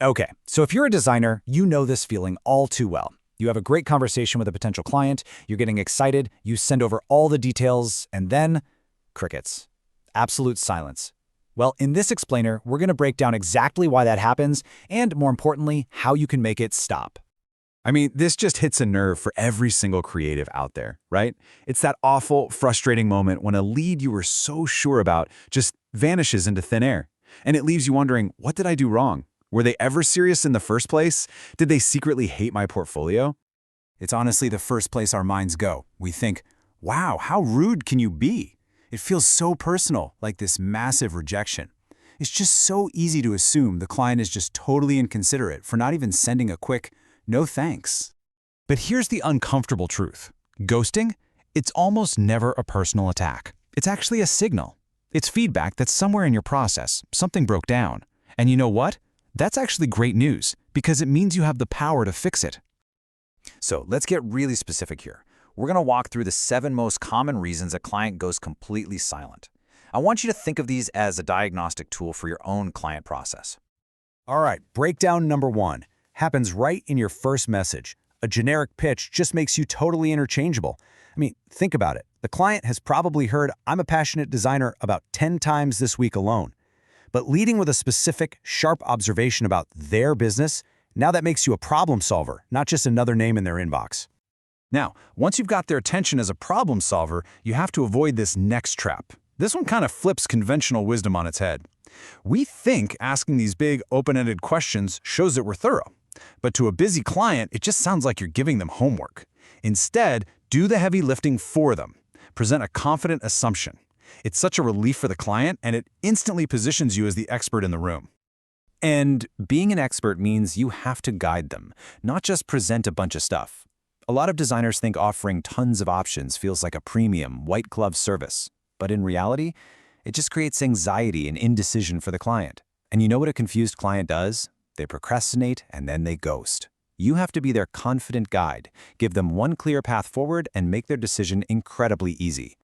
Okay, so if you're a designer, you know this feeling all too well. You have a great conversation with a potential client, you're getting excited, you send over all the details, and then crickets. Absolute silence. Well, in this explainer, we're going to break down exactly why that happens and, more importantly, how you can make it stop. I mean, this just hits a nerve for every single creative out there, right? It's that awful, frustrating moment when a lead you were so sure about just vanishes into thin air. And it leaves you wondering, what did I do wrong? Were they ever serious in the first place? Did they secretly hate my portfolio? It's honestly the first place our minds go. We think, wow, how rude can you be? It feels so personal, like this massive rejection. It's just so easy to assume the client is just totally inconsiderate for not even sending a quick, no thanks. But here's the uncomfortable truth. Ghosting? It's almost never a personal attack. It's actually a signal. It's feedback that somewhere in your process, something broke down. And you know what? That's actually great news, because it means you have the power to fix it. So let's get really specific here. We're going to walk through the 7 most common reasons a client goes completely silent. I want you to think of these as a diagnostic tool for your own client process. All right, breakdown number 1 happens right in your first message. A generic pitch just makes you totally interchangeable. I mean, think about it. The client has probably heard "I'm a passionate designer" about 10 times this week alone. But leading with a specific, sharp observation about their business, now that makes you a problem solver, not just another name in their inbox. Now, once you've got their attention as a problem solver, you have to avoid this next trap. This one kind of flips conventional wisdom on its head. We think asking these big, open-ended questions shows that we're thorough. But to a busy client, it just sounds like you're giving them homework. Instead, do the heavy lifting for them. Present a confident assumption. It's such a relief for the client, and it instantly positions you as the expert in the room. And being an expert means you have to guide them, not just present a bunch of stuff. A lot of designers think offering tons of options feels like a premium, white-glove service. But in reality, it just creates anxiety and indecision for the client. And you know what a confused client does? They procrastinate and then they ghost. You have to be their confident guide, give them one clear path forward, and make their decision incredibly easy.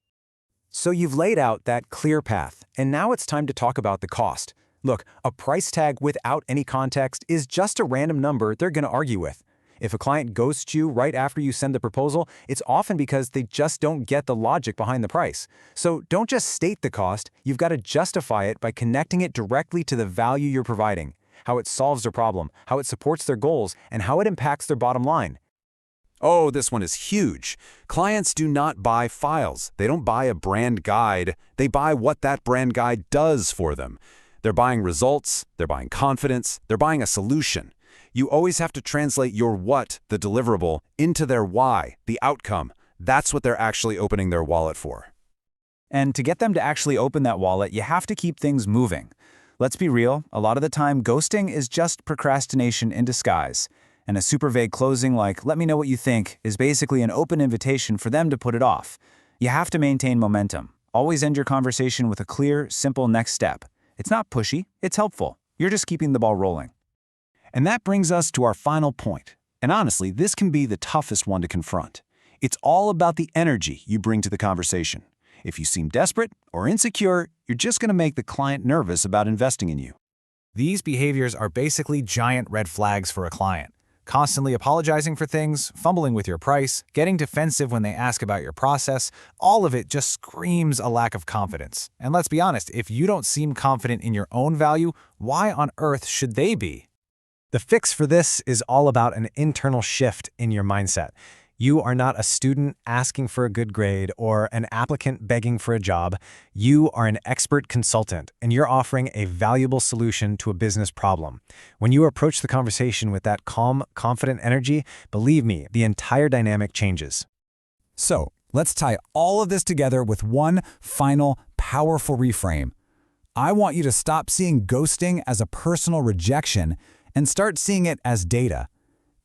So you've laid out that clear path, and now it's time to talk about the cost. Look, a price tag without any context is just a random number they're going to argue with. If a client ghosts you right after you send the proposal, it's often because they just don't get the logic behind the price. So don't just state the cost, you've got to justify it by connecting it directly to the value you're providing, how it solves their problem, how it supports their goals, and how it impacts their bottom line. Oh, this one is huge. Clients do not buy files. They don't buy a brand guide. They buy what that brand guide does for them. They're buying results, they're buying confidence, they're buying a solution. You always have to translate your what, the deliverable, into their why, the outcome. That's what they're actually opening their wallet for. And to get them to actually open that wallet, you have to keep things moving. Let's be real, a lot of the time, ghosting is just procrastination in disguise. And a super vague closing like, "let me know what you think," is basically an open invitation for them to put it off. You have to maintain momentum. Always end your conversation with a clear, simple next step. It's not pushy, it's helpful. You're just keeping the ball rolling. And that brings us to our final point. And honestly, this can be the toughest one to confront. It's all about the energy you bring to the conversation. If you seem desperate or insecure, you're just going to make the client nervous about investing in you. These behaviors are basically giant red flags for a client. Constantly apologizing for things, fumbling with your price, getting defensive when they ask about your process, all of it just screams a lack of confidence. And let's be honest, if you don't seem confident in your own value, why on earth should they be? The fix for this is all about an internal shift in your mindset. You are not a student asking for a good grade or an applicant begging for a job. You are an expert consultant, and you're offering a valuable solution to a business problem. When you approach the conversation with that calm, confident energy, believe me, the entire dynamic changes. So, let's tie all of this together with one final, powerful reframe. I want you to stop seeing ghosting as a personal rejection and start seeing it as data.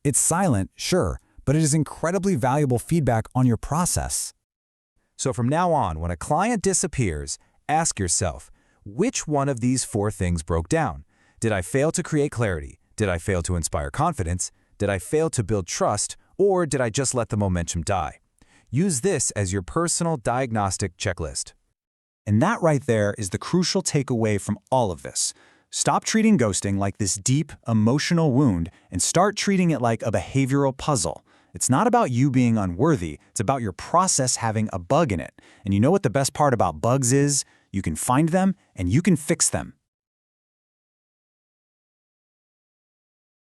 It's silent, sure, but it is incredibly valuable feedback on your process. So from now on, when a client disappears, ask yourself, which one of these 4 things broke down? Did I fail to create clarity? Did I fail to inspire confidence? Did I fail to build trust? Or did I just let the momentum die? Use this as your personal diagnostic checklist. And that right there is the crucial takeaway from all of this. Stop treating ghosting like this deep, emotional wound and start treating it like a behavioral puzzle. It's not about you being unworthy, it's about your process having a bug in it. And you know what the best part about bugs is? You can find them and you can fix them.